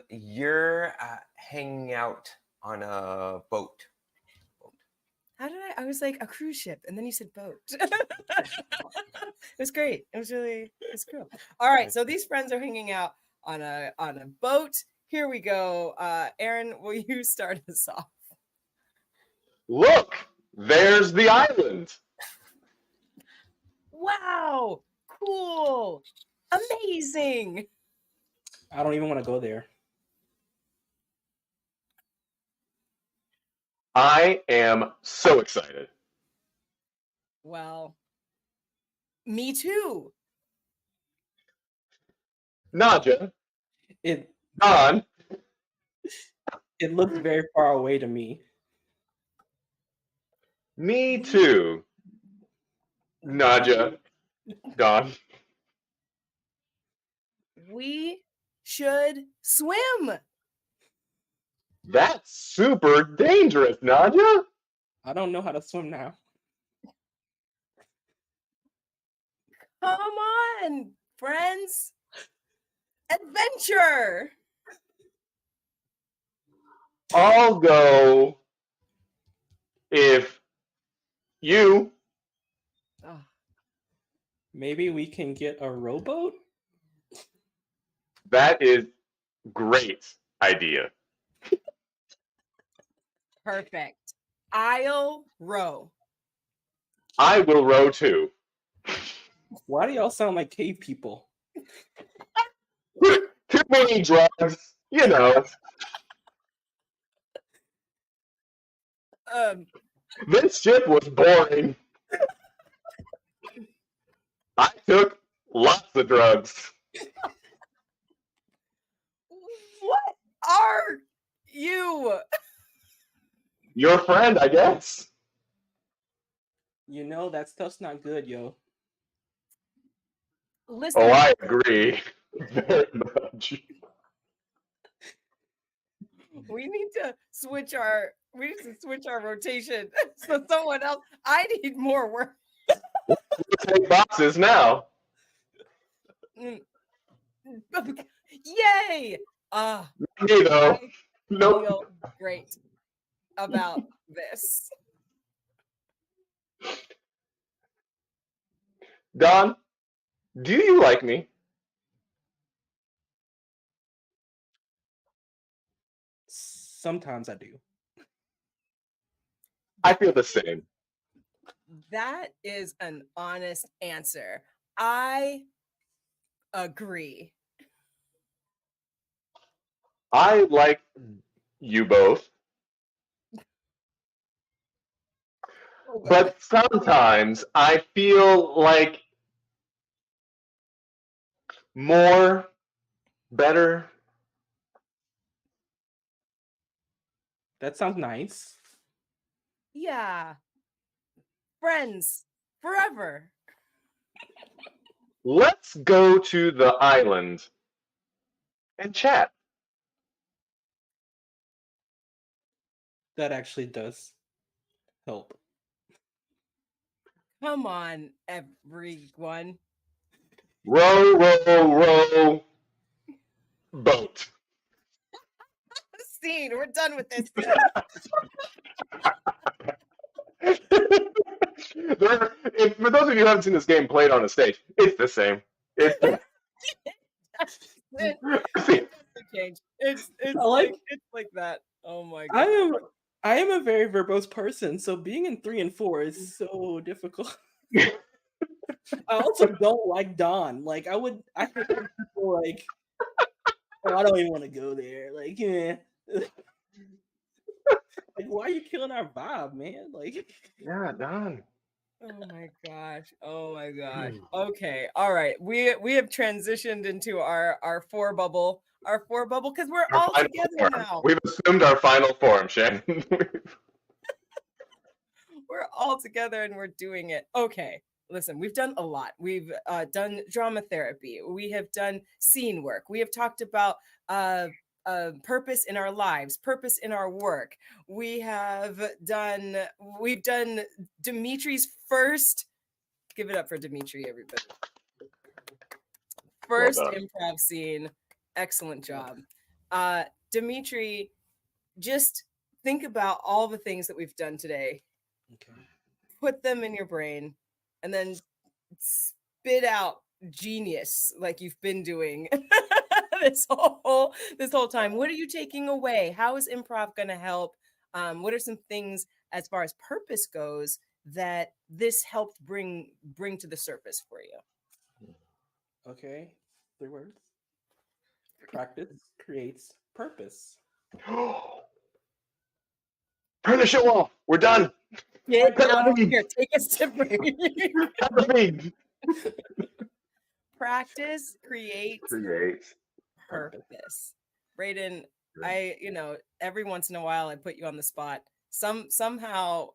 You're hanging out on a boat. How did I was like a cruise ship, and then you said boat. It was great. It's cool. All right, so these friends are hanging out on a boat. Here we go. Aaron, will you start us off? Look, there's the island. Wow, cool, amazing. I don't even want to go there. I am so excited. Well, me too. Naja, It Don, it looked very far away to me. me too. Naja, Don. We should swim. That's super dangerous, Naja. I don't know how to swim now. Come on, friends. Adventure. I'll go if you. Oh, Maybe we can get a rowboat? That is great idea. perfect. I'll row. I will row too. Why do y'all sound like cave people? Too many drugs, you know. This ship was boring. I took lots of drugs. What? your friend, I guess. You know that stuff's not good, yo. Listen, Oh, I agree very much. we need to switch our rotation. So someone else. I need more work. Take boxes now. Mm. Yay! Me though. I Nope. feel great about this. Don, do you like me? Sometimes I do. I feel the same. That is an honest answer. I agree. I like you both, Oh, God. but sometimes I feel like more, better. That sounds nice. Yeah. Friends forever. Let's go to the island and chat. That actually does help. Come on, everyone. Row, row, row, boat. Scene. We're done with this. For those of you who haven't seen this game played on a stage, it's the same. It's It see, doesn't change. It's I like- it's like that. Oh my I god. am a very verbose person, so being in 3 and 4 is so difficult. I also don't like Dawn. Like I hate when people like, oh, I don't even want to go there. Like, yeah. Like, why are you killing our vibe, man? Like, yeah, Don. Oh my gosh. Oh my gosh. Okay. All right. We have transitioned into our four bubble. Our four bubble because we're Our all final together form. now. We've assumed our final form, Shannon. We're all together and we're doing it. Okay. Listen, we've done a lot. We've done drama therapy. We have done scene work. We have talked about purpose in our lives, purpose in our work. We've done Dimitri's first. Give it up for Dimitri, everybody. First done. improv scene. Excellent job. Dimitri, just think about all the things that we've done today. okay. Put them in your brain and then spit out genius like you've been doing this whole time. What are you taking away? How is improv going to help? What are some things as far as purpose goes that this helped bring to the surface for you? Okay. 3 words. Practice creates purpose. Turn the show off. We're done. Get Cut out the of feed. here. Take us to break. Cut the feed. Practice creates Creates. purpose. Brayden, every once in a while I put you on the spot. Somehow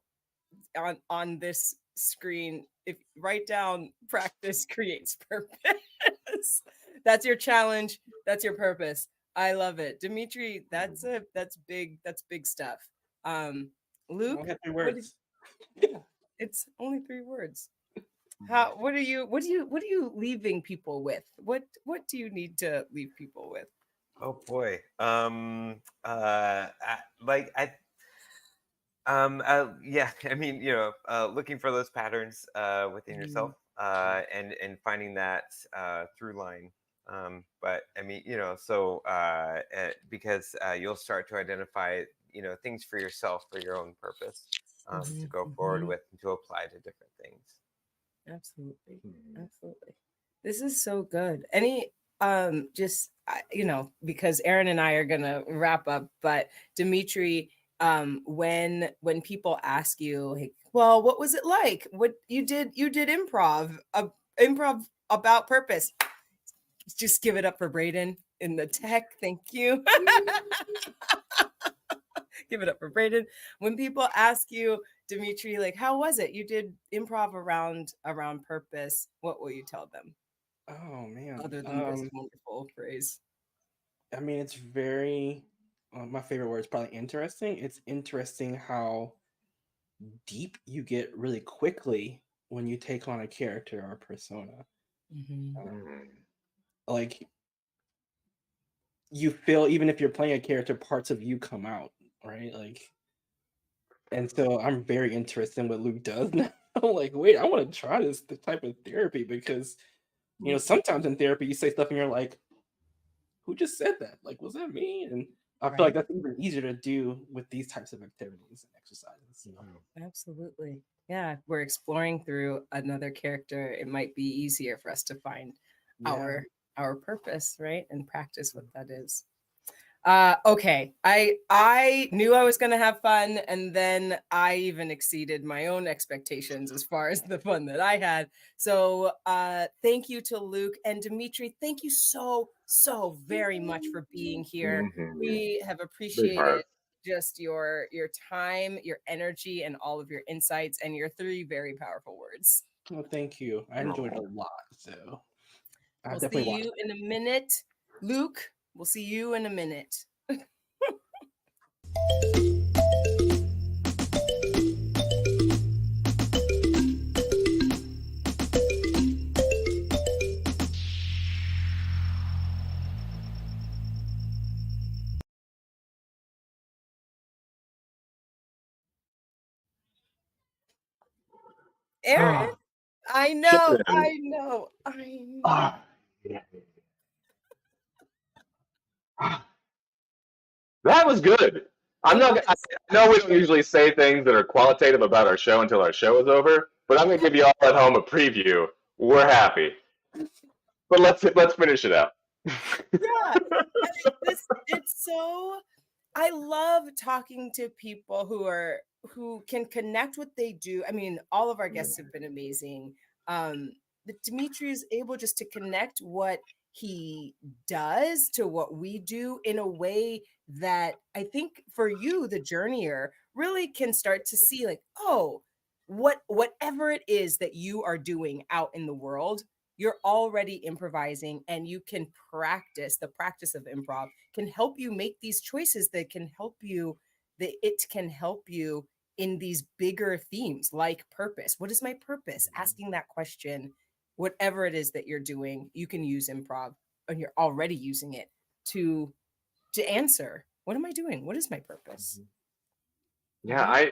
on this screen, if write down practice creates purpose. That's your challenge. That's your purpose. I love it. Dimitri, that's big stuff. Luke, I have 3 what words. yeah, it's only 3 words. What are you leaving people with? What do you need to leave people with? Oh boy. Yeah, I mean, looking for those patterns within yourself and finding that through line. But I mean, because you'll start to identify, things for yourself for your own purpose to go forward with and to apply to different things. Absolutely. This is so good. Because Aaron and I are gonna wrap up, but Dimitri, when people ask you, like, well, what was it like? What you did improv about purpose. Just give it up for Brayden in the tech. Thank you. Give it up for Brayden. When people ask you, Dimitri, like, how was it? You did improv around purpose. What will you tell them Oh man. other than this wonderful phrase? I mean, it's very. My favorite word is probably interesting. It's interesting how deep you get really quickly when you take on a character or a persona. Like you feel, even if you're playing a character, parts of you come out, right? Like, and so I'm very interested in what Luke does now. Like, wait, I want to try this type of therapy because sometimes in therapy you say stuff and you're like, who just said that? Like, was that me? And I feel like that's even easier to do with these types of activities and exercises. So. Absolutely. Yeah, we're exploring through another character. It might be easier for us to find our purpose, right? And practice what that is. Okay. I knew I was gonna have fun, and then I even exceeded my own expectations as far as the fun that I had. So thank you to Luke and Dimitri. Thank you so very much for being here. We have appreciated just your time, your energy, and all of your insights, and your 3 very powerful words. Well, thank you. I enjoyed it a lot. So We'll see you in a minute. Luke, we'll see you in a minute. Aaron, I know. That was good. I know we don't usually say things that are qualitative about our show until our show is over, but I'm going to give you all at home a preview. We're happy, but let's finish it out. Yeah, it's so. I love talking to people who can connect what they do. I mean, all of our guests have been amazing. But Dimitri is able just to connect what he does to what we do in a way that I think for you, the journeyer, really can start to see like, oh, whatever it is that you are doing out in the world, you're already improvising, and you can practice. The practice of improv can help you make these choices that can help you, in these bigger themes like purpose. What is my purpose? Asking that question, whatever it is that you're doing, you can use improv, and you're already using it to answer, what am I doing? What is my purpose? Yeah,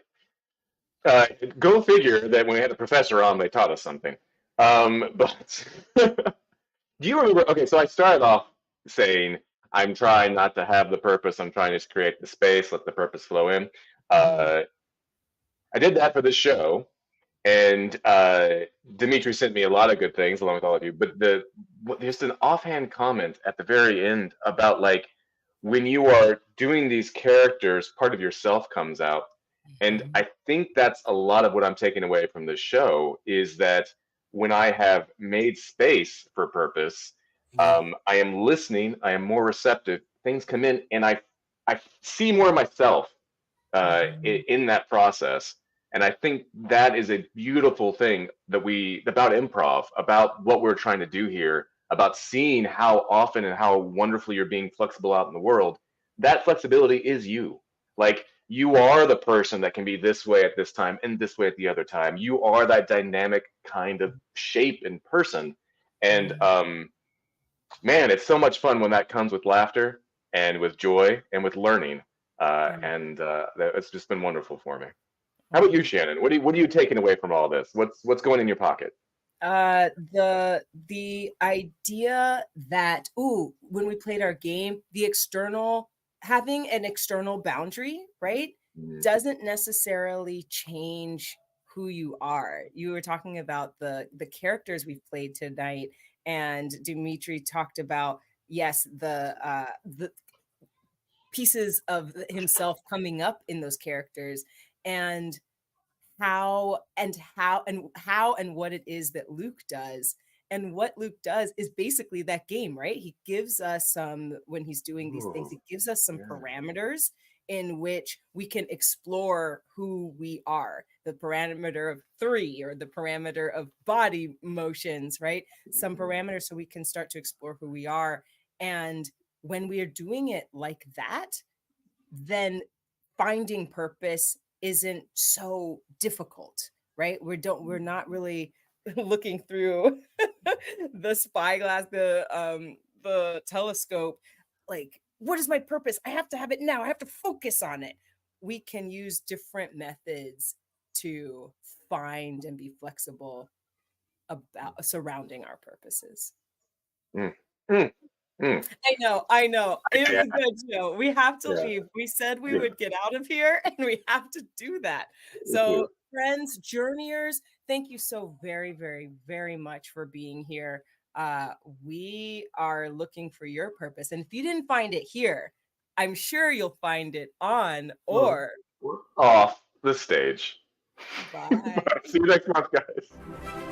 go figure that when we had a professor on, they taught us something. But do you remember? Okay, so I started off saying I'm trying not to have the purpose. I'm trying to create the space, let the purpose flow in. I did that for the show, and Dimitri sent me a lot of good things along with all of you. But there's an offhand comment at the very end about like when you are doing these characters, part of yourself comes out. And I think that's a lot of what I'm taking away from this show is that when I have made space for purpose, I am listening, I am more receptive, things come in, and I see more of myself in that process. And I think that is a beautiful thing about improv, about what we're trying to do here, about seeing how often and how wonderfully you're being flexible out in the world. That flexibility is you. Like you are the person that can be this way at this time and this way at the other time. You are that dynamic kind of shape and person. And man, it's so much fun when that comes with laughter and with joy and with learning. And it's just been wonderful for me. How about you, Shannon? What are you taking away from all this? What's going in your pocket? The idea that when we played our game, having an external boundary, right, doesn't necessarily change who you are. You were talking about the characters we've played tonight, and Dimitri talked about the pieces of himself coming up in those characters, and how and what it is that Luke does. And what Luke does is basically that game, right? He gives us when he's doing these things, he gives us some parameters, in which we can explore who we are, the parameter of 3 or the parameter of body motions, right? Some parameters so we can start to explore who we are. And when we are doing it like that, then finding purpose isn't so difficult, right? We're not really looking through the spyglass, the telescope, like, what is my purpose? I have to have it now. I have to focus on it. We can use different methods to find and be flexible about surrounding our purposes. Mm. Mm. Mm. I know. It was Yeah. a good show. We have to Yeah. leave. We said we Yeah. would get out of here, and we have to do that. So, friends, journeyers, thank you so very, very, very much for being here. We are looking for your purpose. And if you didn't find it here, I'm sure you'll find it on or Off the stage. bye. See you next month, guys.